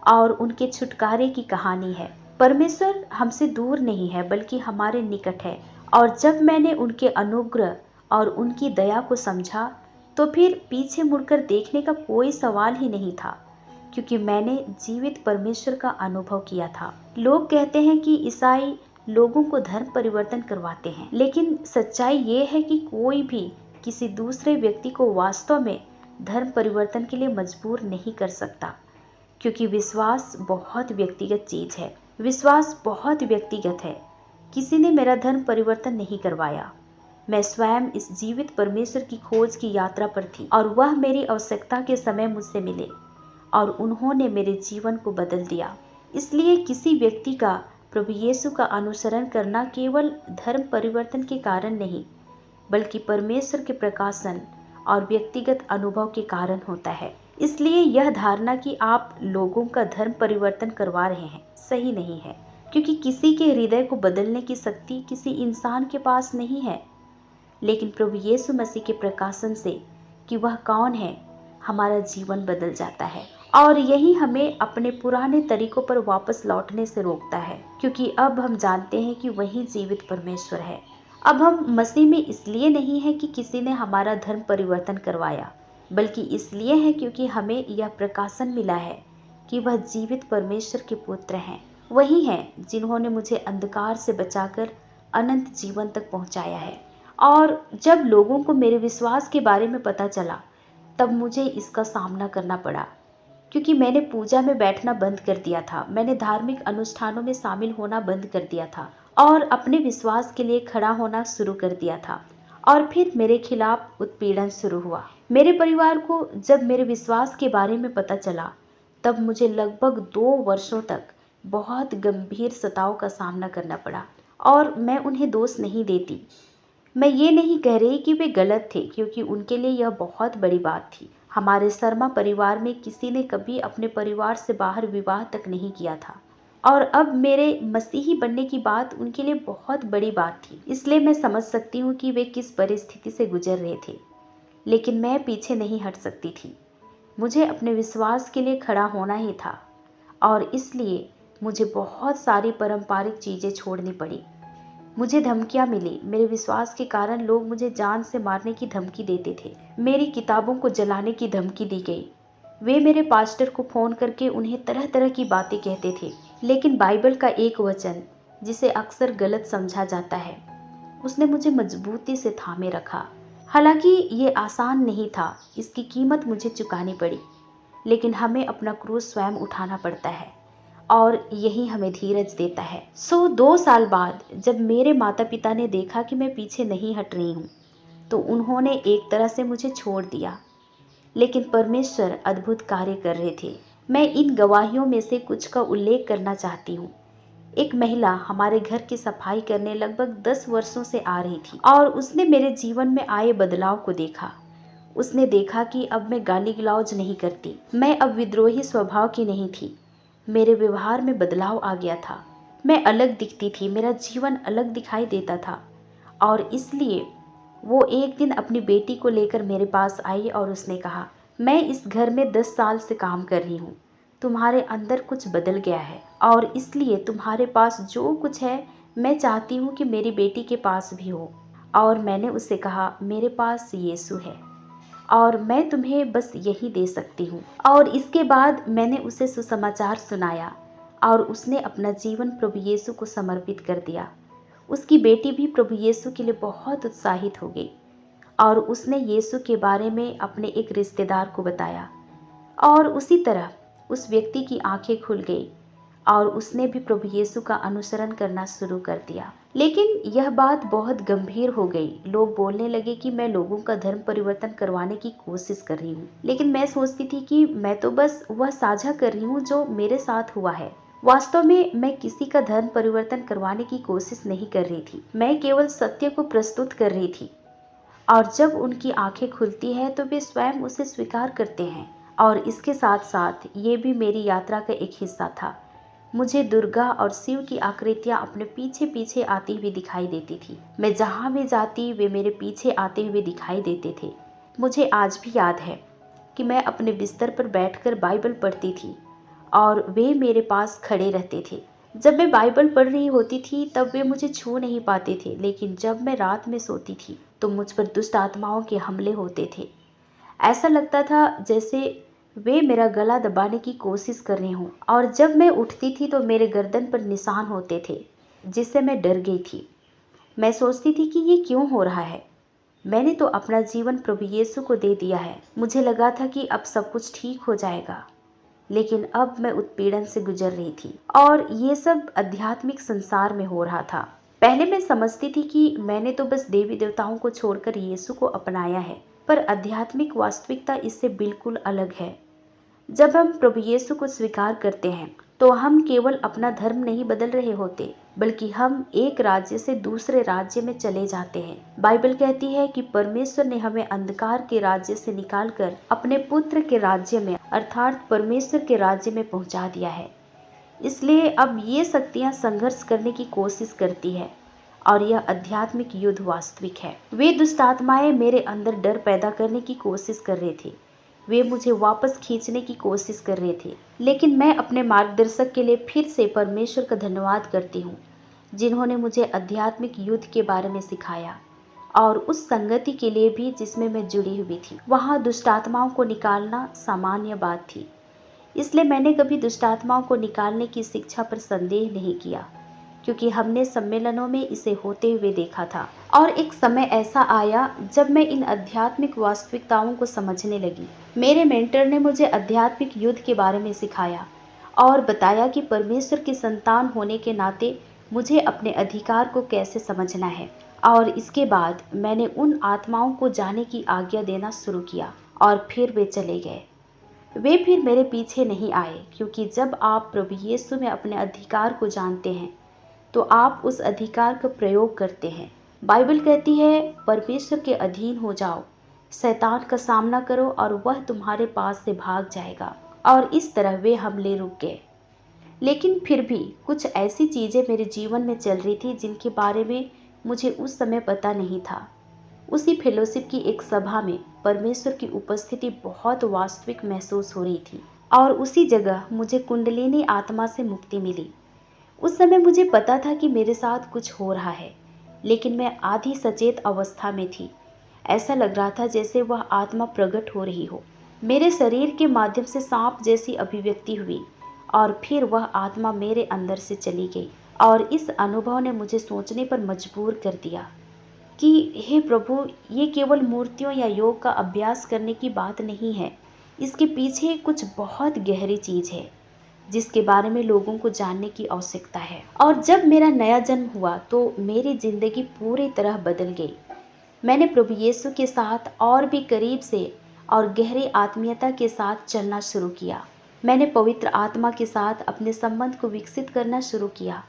Speaker 1: और उनके छुटकारे की कहानी है। परमेश्वर हमसे दूर नहीं है बल्कि हमारे निकट है। और जब मैंने उनके अनुग्रह और उनकी दया को समझा तो फिर पीछे मुड़कर देखने का कोई सवाल ही नहीं था, क्योंकि मैंने जीवित परमेश्वर का अनुभव किया था। लोग कहते हैं कि ईसाई लोगों को धर्म परिवर्तन करवाते हैं, लेकिन सच्चाई ये है कि कोई भी किसी दूसरे व्यक्ति को वास्तव में धर्म परिवर्तन के लिए मजबूर नहीं कर सकता, क्योंकि विश्वास बहुत व्यक्तिगत चीज है। विश्वास बहुत व्यक्तिगत है। किसी ने मेरा धर्म परिवर्तन नहीं करवाया। मैं स्वयं इस जीवित परमेश्वर की खोज की यात्रा पर थी और वह मेरी आवश्यकता के समय मुझसे मिले और उन्होंने मेरे जीवन को बदल दिया। इसलिए किसी व्यक्ति का प्रभु यीशु का अनुसरण करना केवल धर्म परिवर्तन के कारण नहीं, बल्कि परमेश्वर के प्रकाशन और व्यक्तिगत अनुभव के कारण होता है। इसलिए यह धारणा कि आप लोगों का धर्म परिवर्तन करवा रहे हैं सही नहीं है, क्योंकि किसी के हृदय को बदलने की शक्ति किसी इंसान के पास नहीं है। लेकिन प्रभु यीशु मसीह के प्रकाशन से कि वह कौन है, हमारा जीवन बदल जाता है। और यही हमें अपने पुराने तरीकों पर वापस लौटने से रोकता है, क्योंकि अब हम जानते हैं कि वही जीवित परमेश्वर है। अब हम मसीह में इसलिए नहीं है कि किसी ने हमारा धर्म परिवर्तन करवाया, बल्कि इसलिए है क्योंकि हमें यह प्रकाशन मिला है कि वह जीवित परमेश्वर के पुत्र हैं। वही हैं जिन्होंने मुझे अंधकार से बचाकर अनंत जीवन तक पहुंचाया है। और जब लोगों को मेरे विश्वास के बारे में पता चला, तब मुझे इसका सामना करना पड़ा, क्योंकि मैंने पूजा में बैठना बंद कर दिया था। मैंने धार्मिक अनुष्ठानों में शामिल होना बंद कर दिया था और अपने विश्वास के लिए खड़ा होना शुरू कर दिया था। और फिर मेरे खिलाफ उत्पीड़न शुरू हुआ। मेरे परिवार को जब मेरे विश्वास के बारे में पता चला, तब मुझे लगभग 2 वर्षों तक बहुत गंभीर सताव का सामना करना पड़ा। और मैं उन्हें दोष नहीं देती। मैं ये नहीं कह रही कि वे गलत थे, क्योंकि उनके लिए यह बहुत बड़ी बात थी। हमारे शर्मा परिवार में किसी ने कभी अपने परिवार से बाहर विवाह तक नहीं किया था, और अब मेरे मसीही बनने की बात उनके लिए बहुत बड़ी बात थी। इसलिए मैं समझ सकती हूँ कि वे किस परिस्थिति से गुजर रहे थे, लेकिन मैं पीछे नहीं हट सकती थी। मुझे अपने विश्वास के लिए खड़ा होना ही था, और इसलिए मुझे बहुत सारी पारंपरिक चीज़ें छोड़नी पड़ी। मुझे धमकियां मिली। मेरे विश्वास के कारण लोग मुझे जान से मारने की धमकी देते थे। मेरी किताबों को जलाने की धमकी दी गई। वे मेरे पास्टर को फोन करके उन्हें तरह तरह की बातें कहते थे। लेकिन बाइबल का एक वचन, जिसे अक्सर गलत समझा जाता है, उसने मुझे मजबूती से थामे रखा। हालांकि ये आसान नहीं था, इसकी कीमत मुझे चुकानी पड़ी, लेकिन हमें अपना क्रूस स्वयं उठाना पड़ता है, और यही हमें धीरज देता है। 2 साल बाद जब मेरे माता पिता ने देखा कि मैं पीछे नहीं हट रही हूँ, तो उन्होंने एक तरह से मुझे छोड़ दिया। लेकिन परमेश्वर अद्भुत कार्य कर रहे थे। मैं इन गवाहियों में से कुछ का उल्लेख करना चाहती हूँ। एक महिला हमारे घर की सफाई करने लगभग 10 वर्षों से आ रही थी, और उसने मेरे जीवन में आए बदलाव को देखा। उसने देखा कि अब मैं गाली गलौज नहीं करती, मैं अब विद्रोही स्वभाव की नहीं थी। मेरे व्यवहार में बदलाव आ गया था। मैं अलग दिखती थी, मेरा जीवन अलग दिखाई देता था। और इसलिए वो एक दिन अपनी बेटी को लेकर मेरे पास आई और उसने कहा, मैं इस घर में 10 साल से काम कर रही हूँ। तुम्हारे अंदर कुछ बदल गया है, और इसलिए तुम्हारे पास जो कुछ है, मैं चाहती हूँ कि मेरी बेटी के पास भी हो। और मैंने उससे कहा, मेरे पास यीशु है, और मैं तुम्हें बस यही दे सकती हूँ। और इसके बाद मैंने उसे सुसमाचार सुनाया, और उसने अपना जीवन प्रभु यीशु को समर्पित कर दिया। उसकी बेटी भी प्रभु यीशु के लिए बहुत उत्साहित हो गई, और उसने यीशु के बारे में अपने एक रिश्तेदार को बताया, और उसी तरह उस व्यक्ति की आंखें खुल गई, और उसने भी प्रभु यीशु का अनुसरण करना शुरू कर दिया। लेकिन यह बात बहुत गंभीर हो गई। लोग बोलने लगे कि मैं लोगों का धर्म परिवर्तन करवाने की कोशिश कर रही हूँ, लेकिन मैं सोचती थी कि मैं तो बस वह साझा कर रही हूँ जो मेरे साथ हुआ है। वास्तव में मैं किसी का धर्म परिवर्तन करवाने की कोशिश नहीं कर रही थी, मैं केवल सत्य को प्रस्तुत कर रही थी। और जब उनकी आंखें खुलती हैं तो वे स्वयं उसे स्वीकार करते हैं। और इसके साथ साथ ये भी मेरी यात्रा का एक हिस्सा था। मुझे दुर्गा और शिव की आकृतियां अपने पीछे पीछे आती हुई दिखाई देती थी। मैं जहां भी जाती वे मेरे पीछे आते हुए दिखाई देते थे। मुझे आज भी याद है कि मैं अपने बिस्तर पर बैठकर बाइबल पढ़ती थी और वे मेरे पास खड़े रहते थे। जब मैं बाइबल पढ़ रही होती थी तब वे मुझे छू नहीं पाते थे, लेकिन जब मैं रात में सोती थी तो मुझ पर दुष्ट आत्माओं के हमले होते थे। ऐसा लगता था जैसे वे मेरा गला दबाने की कोशिश कर रहे हों, और जब मैं उठती थी तो मेरे गर्दन पर निशान होते थे, जिससे मैं डर गई थी। मैं सोचती थी कि ये क्यों हो रहा है। मैंने तो अपना जीवन प्रभु यीशु को दे दिया है। मुझे लगा था कि अब सब कुछ ठीक हो जाएगा, लेकिन अब मैं उत्पीड़न से गुजर रही थी और ये सब आध्यात्मिक संसार में हो रहा था। पहले मैं समझती थी कि मैंने तो बस देवी देवताओं को छोड़कर यीशु को अपनाया है, पर आध्यात्मिक वास्तविकता इससे बिल्कुल अलग है। जब हम प्रभु यीशु को स्वीकार करते हैं तो हम केवल अपना धर्म नहीं बदल रहे होते, बल्कि हम एक राज्य से दूसरे राज्य में चले जाते हैं। बाइबल कहती है कि परमेश्वर ने हमें अंधकार के राज्य से निकालकर अपने पुत्र के राज्य में, अर्थात परमेश्वर के राज्य में पहुंचा दिया है। इसलिए अब ये शक्तियां संघर्ष करने की कोशिश करती है और यह आध्यात्मिक युद्ध वास्तविक है। वे दुष्ट आत्माएं मेरे अंदर डर पैदा करने की कोशिश कर रहे थे। वे मुझे वापस खींचने की कोशिश कर रहे थे, लेकिन मैं अपने मार्गदर्शक के लिए फिर से परमेश्वर का धन्यवाद करती हूँ, जिन्होंने मुझे आध्यात्मिक युद्ध के बारे में सिखाया, और उस संगति के लिए भी जिसमें मैं जुड़ी हुई थी। वहाँ दुष्ट आत्माओं को निकालना सामान्य बात थी, इसलिए मैंने कभी दुष्ट आत्माओं को निकालने की शिक्षा पर संदेह नहीं किया, क्योंकि हमने सम्मेलनों में इसे होते हुए देखा था। और एक समय ऐसा आया जब मैं इन आध्यात्मिक वास्तविकताओं को समझने लगी। मेरे मेंटर ने मुझे आध्यात्मिक युद्ध के बारे में सिखाया और बताया कि परमेश्वर की संतान होने के नाते मुझे अपने अधिकार को कैसे समझना है। और इसके बाद मैंने उन आत्माओं को जाने की आज्ञा देना शुरू किया और फिर वे चले गए। वे फिर मेरे पीछे नहीं आए, क्योंकि जब आप प्रभु यीशु में अपने अधिकार को जानते हैं तो आप उस अधिकार का प्रयोग करते हैं। बाइबल कहती है, परमेश्वर के अधीन हो जाओ, शैतान का सामना करो और वह तुम्हारे पास से भाग जाएगा। और इस तरह वे हमले रुक गए। लेकिन फिर भी कुछ ऐसी चीजें मेरे जीवन में चल रही थी जिनके बारे में मुझे उस समय पता नहीं था। उसी फेलोशिप की एक सभा में परमेश्वर की उपस्थिति बहुत वास्तविक महसूस हो रही थी, और उसी जगह मुझे कुंडलिनी आत्मा से मुक्ति मिली। उस समय मुझे पता था कि मेरे साथ कुछ हो रहा है, लेकिन मैं आधी सचेत अवस्था में थी। ऐसा लग रहा था जैसे वह आत्मा प्रकट हो रही हो। मेरे शरीर के माध्यम से सांप जैसी अभिव्यक्ति हुई और फिर वह आत्मा मेरे अंदर से चली गई। और इस अनुभव ने मुझे सोचने पर मजबूर कर दिया कि हे प्रभु, ये केवल मूर्तियों या योग का अभ्यास करने की बात नहीं है। इसके पीछे कुछ बहुत गहरी चीज है जिसके बारे में लोगों को जानने की आवश्यकता है। और जब मेरा नया जन्म हुआ तो मेरी जिंदगी पूरी तरह बदल गई। मैंने प्रभु यीशु के साथ और भी करीब से और गहरी आत्मीयता के साथ चलना शुरू किया। मैंने पवित्र आत्मा के साथ अपने संबंध को विकसित करना शुरू किया,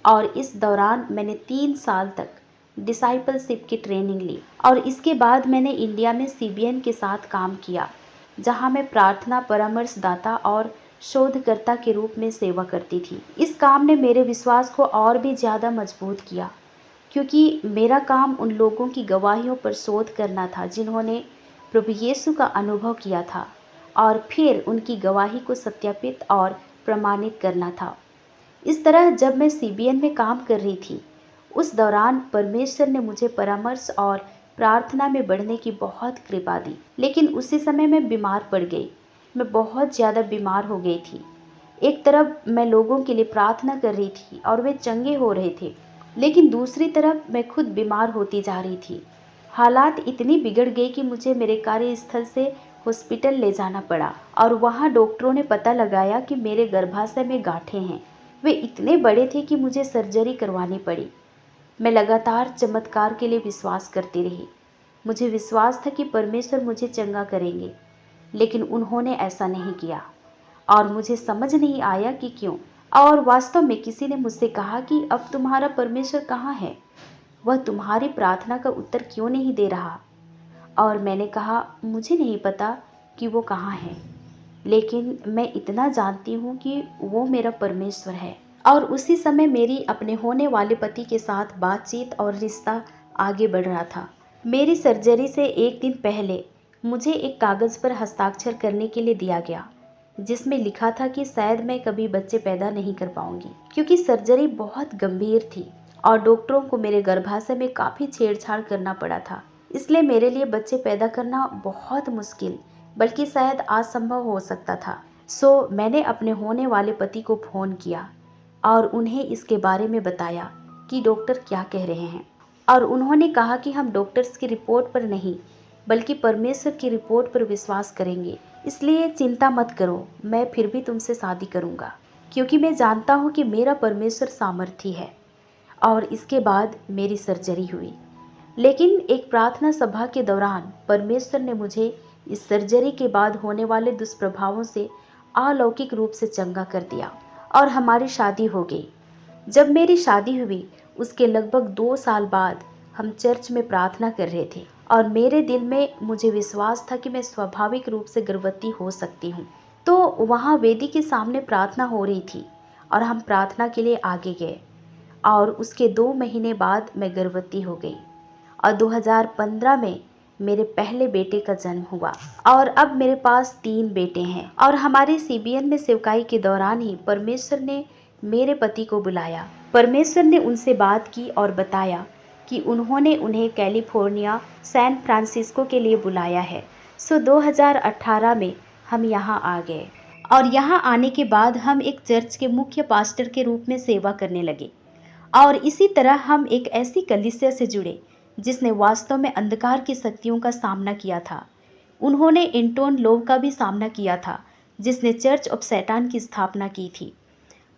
Speaker 1: और इस दौरान मैंने 3 साल तक डिसाइपलशिप की ट्रेनिंग ली। और इसके बाद मैंने इंडिया में सीबीएन के साथ काम किया, जहां मैं प्रार्थना परामर्शदाता और शोधकर्ता के रूप में सेवा करती थी। इस काम ने मेरे विश्वास को और भी ज़्यादा मजबूत किया, क्योंकि मेरा काम उन लोगों की गवाहियों पर शोध करना था जिन्होंने प्रभु यीशु का अनुभव किया था, और फिर उनकी गवाही को सत्यापित और प्रमाणित करना था। इस तरह जब मैं सीबीएन में काम कर रही थी, उस दौरान परमेश्वर ने मुझे परामर्श और प्रार्थना में बढ़ने की बहुत कृपा दी। लेकिन उसी समय मैं बीमार पड़ गई। मैं बहुत ज़्यादा बीमार हो गई थी। एक तरफ मैं लोगों के लिए प्रार्थना कर रही थी और वे चंगे हो रहे थे, लेकिन दूसरी तरफ मैं खुद बीमार होती जा रही थी। हालात इतनी बिगड़ गई कि मुझे मेरे कार्यस्थल से हॉस्पिटल ले जाना पड़ा, और वहाँ डॉक्टरों ने पता लगाया कि मेरे गर्भाशय में गांठें हैं। वे इतने बड़े थे कि मुझे सर्जरी करवानी पड़ी। मैं लगातार चमत्कार के लिए विश्वास करती रही। मुझे विश्वास था कि परमेश्वर मुझे चंगा करेंगे, लेकिन उन्होंने ऐसा नहीं किया, और मुझे समझ नहीं आया कि क्यों। और वास्तव में किसी ने मुझसे कहा कि अब तुम्हारा परमेश्वर कहाँ है? वह तुम्हारी प्रार्थना का उत्तर क्यों नहीं दे रहा? और मैंने कहा, मुझे नहीं पता कि वो कहाँ है, लेकिन मैं इतना जानती हूँ कि वो मेरा परमेश्वर है। और उसी समय मेरी अपने होने वाले पति के साथ बातचीत और रिश्ता आगे बढ़ रहा था। मेरी सर्जरी से एक दिन पहले मुझे एक कागज़ पर हस्ताक्षर करने के लिए दिया गया, जिसमें लिखा था कि शायद मैं कभी बच्चे पैदा नहीं कर पाऊंगी, क्योंकि सर्जरी बहुत गंभीर थी और डॉक्टरों को मेरे गर्भाशय में काफ़ी छेड़छाड़ करना पड़ा था। इसलिए मेरे लिए बच्चे पैदा करना बहुत मुश्किल, बल्कि शायद असंभव हो सकता था। सो मैंने अपने होने वाले पति को फ़ोन किया और उन्हें इसके बारे में बताया कि डॉक्टर क्या कह रहे हैं। और उन्होंने कहा कि हम डॉक्टर्स की रिपोर्ट पर नहीं, बल्कि परमेश्वर की रिपोर्ट पर विश्वास करेंगे। इसलिए चिंता मत करो, मैं फिर भी तुमसे शादी करूंगा, क्योंकि मैं जानता हूँ कि मेरा परमेश्वर सामर्थी है। और इसके बाद मेरी सर्जरी हुई। लेकिन एक प्रार्थना सभा के दौरान परमेश्वर ने मुझे इस सर्जरी के बाद होने वाले दुष्प्रभावों से अलौकिक रूप से चंगा कर दिया और हमारी शादी हो गई। जब मेरी शादी हुई उसके लगभग 2 साल बाद हम चर्च में प्रार्थना कर रहे थे और मेरे दिल में मुझे विश्वास था कि मैं स्वाभाविक रूप से गर्भवती हो सकती हूँ। तो वहाँ वेदी के सामने प्रार्थना हो रही थी और हम प्रार्थना के लिए आगे गए और उसके 2 महीने बाद मैं गर्भवती हो गई और 2015 में मेरे पहले बेटे का जन्म हुआ और अब मेरे पास 3 बेटे हैं। और हमारे सीबीएन में सेवकाई के दौरान ही परमेश्वर ने मेरे पति को बुलाया। परमेश्वर ने उनसे बात की और बताया कि उन्होंने उन्हें कैलिफोर्निया सैन फ्रांसिस्को के लिए बुलाया है। सो 2018 में हम यहाँ आ गए और यहाँ आने के बाद हम एक चर्च के मुख्य पास्टर के रूप में सेवा करने लगे। और इसी तरह हम एक ऐसी कलीसिया से जुड़े जिसने वास्तव में अंधकार की शक्तियों का सामना किया था। उन्होंने एंटोन लोव का भी सामना किया था, जिसने चर्च ऑफ सैतान की स्थापना की थी।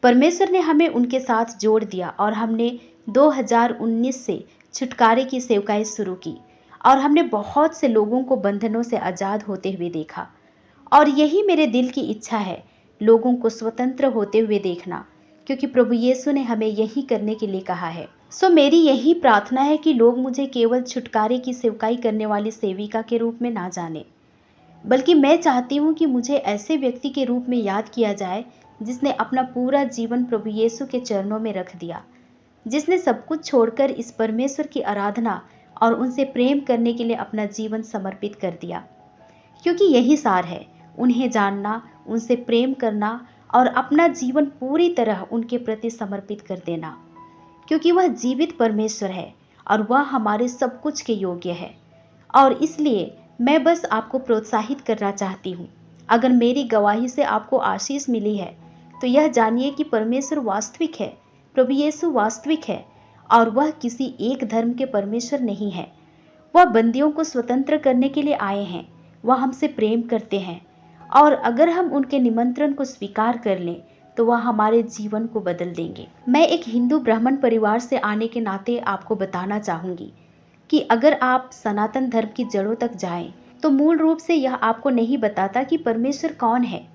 Speaker 1: परमेश्वर ने हमें उनके साथ जोड़ दिया और हमने 2019 से छुटकारे की सेवकाई शुरू की और हमने बहुत से लोगों को बंधनों से आज़ाद होते हुए देखा। और यही मेरे दिल की इच्छा है, लोगों को स्वतंत्र होते हुए देखना, क्योंकि प्रभु यीशु ने हमें यही करने के लिए कहा है। सो मेरी यही प्रार्थना है कि लोग मुझे केवल छुटकारे की सेवकाई करने वाली सेविका के रूप में ना जाने, बल्कि मैं चाहती हूँ कि मुझे ऐसे व्यक्ति के रूप में याद किया जाए जिसने अपना पूरा जीवन प्रभु यीशु के चरणों में रख दिया, जिसने सब कुछ छोड़कर इस परमेश्वर की आराधना और उनसे प्रेम करने के लिए अपना जीवन समर्पित कर दिया। क्योंकि यही सार है, उन्हें जानना, उनसे प्रेम करना और अपना जीवन पूरी तरह उनके प्रति समर्पित कर देना, क्योंकि वह जीवित परमेश्वर है और वह हमारे सब कुछ के योग्य है। और इसलिए मैं बस आपको प्रोत्साहित करना चाहती हूँ। अगर मेरी गवाही से आपको आशीष मिली है तो यह जानिए कि परमेश्वर वास्तविक है, प्रभु यीशु वास्तविक है और वह किसी एक धर्म के परमेश्वर नहीं है। वह बंदियों को स्वतंत्र करने के लिए आए हैं। वह हमसे प्रेम करते हैं और अगर हम उनके निमंत्रण को स्वीकार कर लें तो वह हमारे जीवन को बदल देंगे। मैं एक हिंदू ब्राह्मण परिवार से आने के नाते आपको बताना चाहूँगी कि अगर आप सनातन धर्म की जड़ों तक जाएं तो मूल रूप से यह आपको नहीं बताता कि परमेश्वर कौन है।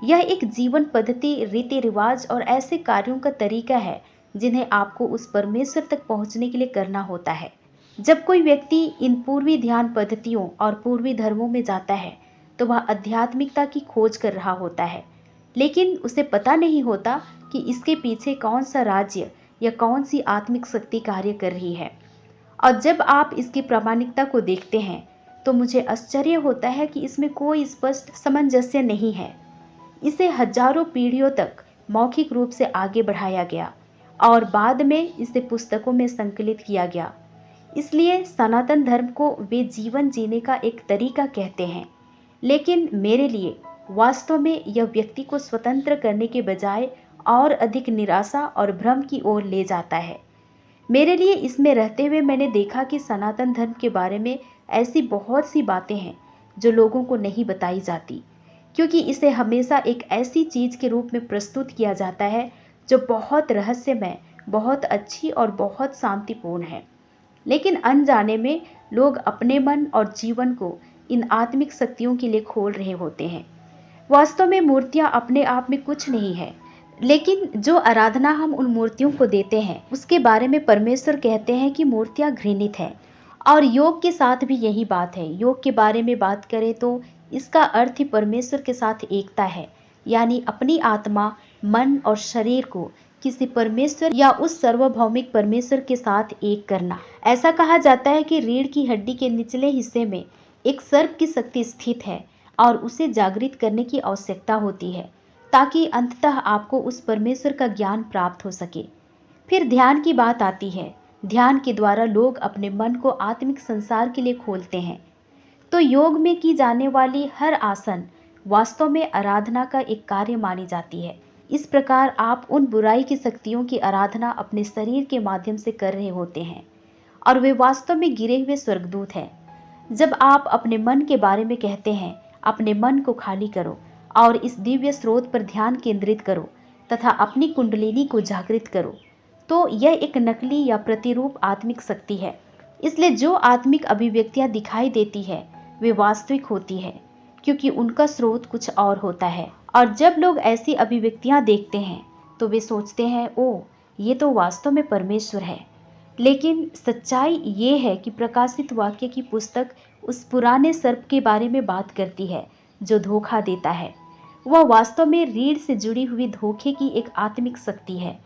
Speaker 1: यह एक जीवन पद्धति, रीति रिवाज और ऐसे कार्यों का तरीका है जिन्हें आपको उस परमेश्वर तक पहुंचने के लिए करना होता है। जब कोई व्यक्ति इन पूर्वी ध्यान पद्धतियों और पूर्वी धर्मों में जाता है तो वह आध्यात्मिकता की खोज कर रहा होता है, लेकिन उसे पता नहीं होता कि इसके पीछे कौन सा राज्य या कौन सी आत्मिक शक्ति कार्य कर रही है। और जब आप इसकी प्रामाणिकता को देखते हैं तो मुझे आश्चर्य होता है कि इसमें कोई स्पष्ट सामंजस्य नहीं है। इसे हजारों पीढ़ियों तक मौखिक रूप से आगे बढ़ाया गया और बाद में इसे पुस्तकों में संकलित किया गया। इसलिए सनातन धर्म को वे जीवन जीने का एक तरीका कहते हैं, लेकिन मेरे लिए वास्तव में यह व्यक्ति को स्वतंत्र करने के बजाय और अधिक निराशा और भ्रम की ओर ले जाता है। मेरे लिए इसमें रहते हुए मैंने देखा कि सनातन धर्म के बारे में ऐसी बहुत सी बातें हैं जो लोगों को नहीं बताई जाती, क्योंकि इसे हमेशा एक ऐसी चीज के रूप में प्रस्तुत किया जाता है जो बहुत रहस्यमय, बहुत अच्छी और बहुत शांतिपूर्ण है। लेकिन अनजाने में लोग अपने मन और जीवन को इन आत्मिक शक्तियों के लिए खोल रहे होते हैं। वास्तव में मूर्तियां अपने आप में कुछ नहीं है, लेकिन जो आराधना हम उन मूर्तियों को देते हैं उसके बारे में परमेश्वर कहते हैं कि मूर्तियां घृणित हैं और योग के साथ भी यही बात है। योग के बारे में बात करें तो इसका अर्थ ही परमेश्वर के साथ एकता है, यानी अपनी आत्मा, मन और शरीर को किसी परमेश्वर या उस सार्वभौमिक परमेश्वर के साथ एक करना। ऐसा कहा जाता है कि रीढ़ की हड्डी के निचले हिस्से में एक सर्प की शक्ति स्थित है और उसे जागृत करने की आवश्यकता होती है, ताकि अंततः आपको उस परमेश्वर का ज्ञान प्राप्त हो सके। फिर ध्यान की बात आती है। ध्यान के द्वारा लोग अपने मन को आत्मिक संसार के लिए खोलते हैं। तो योग में की जाने वाली हर आसन वास्तव में आराधना का एक कार्य मानी जाती है। इस प्रकार आप उन बुराई की शक्तियों की आराधना अपने शरीर के माध्यम से कर रहे होते हैं और वे वास्तव में गिरे हुए स्वर्गदूत हैं। जब आप अपने मन के बारे में कहते हैं, अपने मन को खाली करो और इस दिव्य स्रोत पर ध्यान केंद्रित करो तथा अपनी कुंडलिनी को जागृत करो, तो यह एक नकली या प्रतिरूप आत्मिक शक्ति है। इसलिए जो आत्मिक अभिव्यक्तियां दिखाई देती है वे वास्तविक होती है, क्योंकि उनका स्रोत कुछ और होता है। और जब लोग ऐसी अभिव्यक्तियां देखते हैं तो वे सोचते हैं, ओह, ये तो वास्तव में परमेश्वर है। लेकिन सच्चाई ये है कि प्रकाशित वाक्य की पुस्तक उस पुराने सर्प के बारे में बात करती है जो धोखा देता है। वह वास्तव में रीढ़ से जुड़ी हुई धोखे की एक आत्मिक शक्ति है,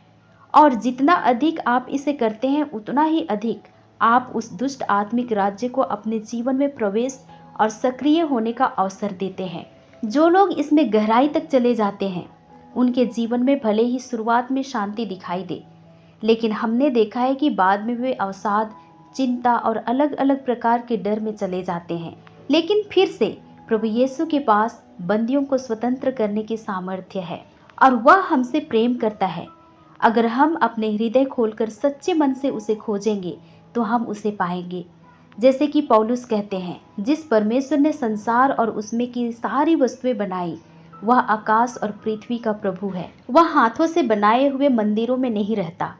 Speaker 1: और जितना अधिक आप इसे करते हैं उतना ही अधिक आप उस दुष्ट आत्मिक राज्य को अपने जीवन में प्रवेश और सक्रिय होने का अवसर देते हैं। जो लोग इसमें गहराई तक चले जाते हैं उनके जीवन में भले ही शुरुआत में शांति दिखाई दे, लेकिन हमने देखा है कि बाद में वे अवसाद, चिंता और अलग अलग प्रकार के डर में चले जाते हैं। लेकिन फिर से प्रभु यीशु के पास बंदियों को स्वतंत्र करने की सामर्थ्य है और वह हमसे प्रेम करता है। अगर हम अपने हृदय खोलकर सच्चे मन से उसे खोजेंगे तो हम उसे पाएंगे। जैसे कि पौलुस कहते हैं, जिस परमेश्वर ने संसार और उसमें की सारी वस्तुएं बनाई वह आकाश और पृथ्वी का प्रभु है। वह हाथों से बनाए हुए मंदिरों में नहीं रहता,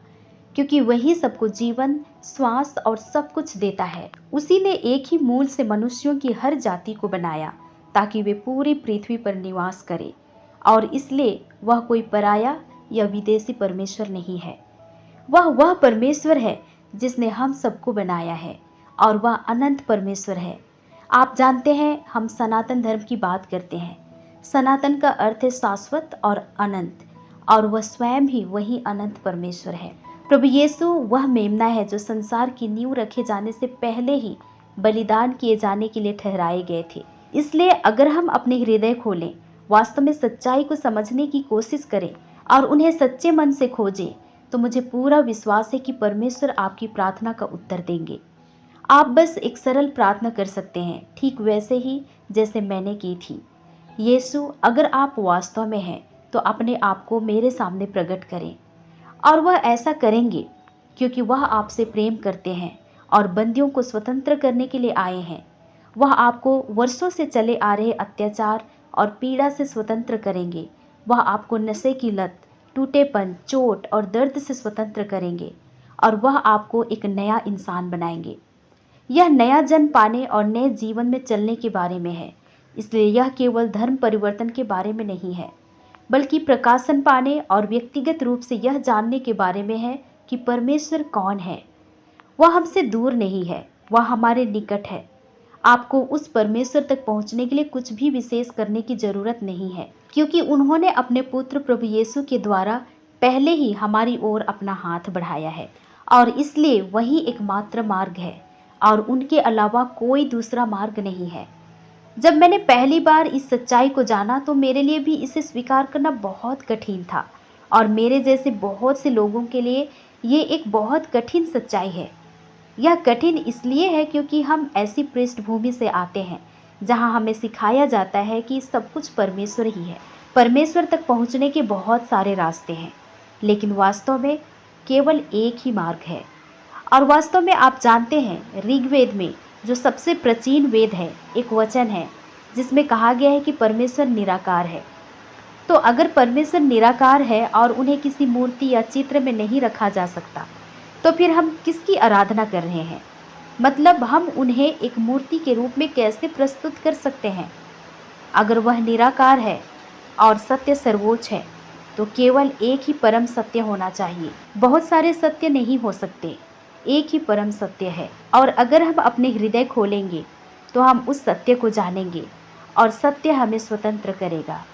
Speaker 1: क्योंकि वही सबको जीवन, श्वास और सब कुछ देता है। उसी ने एक ही मूल से मनुष्यों की हर जाति को बनाया ताकि वे पूरी पृथ्वी पर निवास करें, और इसलिए वह कोई पराया या विदेशी परमेश्वर नहीं है। वह परमेश्वर है जिसने हम सबको बनाया है, और वह अनंत परमेश्वर है। आप जानते हैं, हम सनातन धर्म की बात करते हैं। सनातन का अर्थ है शाश्वत और अनंत, और वह स्वयं ही वही अनंत परमेश्वर है। प्रभु यीशु वह मेमना है जो संसार की नींव रखे जाने से पहले ही बलिदान किए जाने के लिए ठहराए गए थे। इसलिए अगर हम अपने हृदय खोलें, वास्तव में सच्चाई को समझने की कोशिश करें और उन्हें सच्चे मन से खोजें, तो मुझे पूरा विश्वास है कि परमेश्वर आपकी प्रार्थना का उत्तर देंगे। आप बस एक सरल प्रार्थना कर सकते हैं, ठीक वैसे ही जैसे मैंने की थी। यीशु, अगर आप वास्तव में हैं तो अपने आप को मेरे सामने प्रकट करें। और वह ऐसा करेंगे क्योंकि वह आपसे प्रेम करते हैं और बंदियों को स्वतंत्र करने के लिए आए हैं। वह आपको वर्षों से चले आ रहे अत्याचार और पीड़ा से स्वतंत्र करेंगे। वह आपको नशे की लत, टूटेपन, चोट और दर्द से स्वतंत्र करेंगे, और वह आपको एक नया इंसान बनाएंगे। यह नया जन्म पाने और नए जीवन में चलने के बारे में है। इसलिए यह केवल धर्म परिवर्तन के बारे में नहीं है, बल्कि प्रकाशन पाने और व्यक्तिगत रूप से यह जानने के बारे में है कि परमेश्वर कौन है। वह हमसे दूर नहीं है, वह हमारे निकट है। आपको उस परमेश्वर तक पहुंचने के लिए कुछ भी विशेष करने की जरूरत नहीं है, क्योंकि उन्होंने अपने पुत्र प्रभु यीशु के द्वारा पहले ही हमारी ओर अपना हाथ बढ़ाया है, और इसलिए वही एकमात्र मार्ग है और उनके अलावा कोई दूसरा मार्ग नहीं है। जब मैंने पहली बार इस सच्चाई को जाना तो मेरे लिए भी इसे स्वीकार करना बहुत कठिन था, और मेरे जैसे बहुत से लोगों के लिए ये एक बहुत कठिन सच्चाई है। यह कठिन इसलिए है क्योंकि हम ऐसी पृष्ठभूमि से आते हैं जहां हमें सिखाया जाता है कि सब कुछ परमेश्वर ही है। परमेश्वर तक पहुंचने के बहुत सारे रास्ते हैं, लेकिन वास्तव में केवल एक ही मार्ग है। और वास्तव में आप जानते हैं, ऋग्वेद में जो सबसे प्राचीन वेद है, एक वचन है जिसमें कहा गया है कि परमेश्वर निराकार है। तो अगर परमेश्वर निराकार है और उन्हें किसी मूर्ति या चित्र में नहीं रखा जा सकता, तो फिर हम किसकी आराधना कर रहे हैं? मतलब हम उन्हें एक मूर्ति के रूप में कैसे प्रस्तुत कर सकते हैं? अगर वह निराकार है और सत्य सर्वोच्च है, तो केवल एक ही परम सत्य होना चाहिए। बहुत सारे सत्य नहीं हो सकते। एक ही परम सत्य है और अगर हम अपने हृदय खोलेंगे तो हम उस सत्य को जानेंगे और सत्य हमें स्वतंत्र करेगा।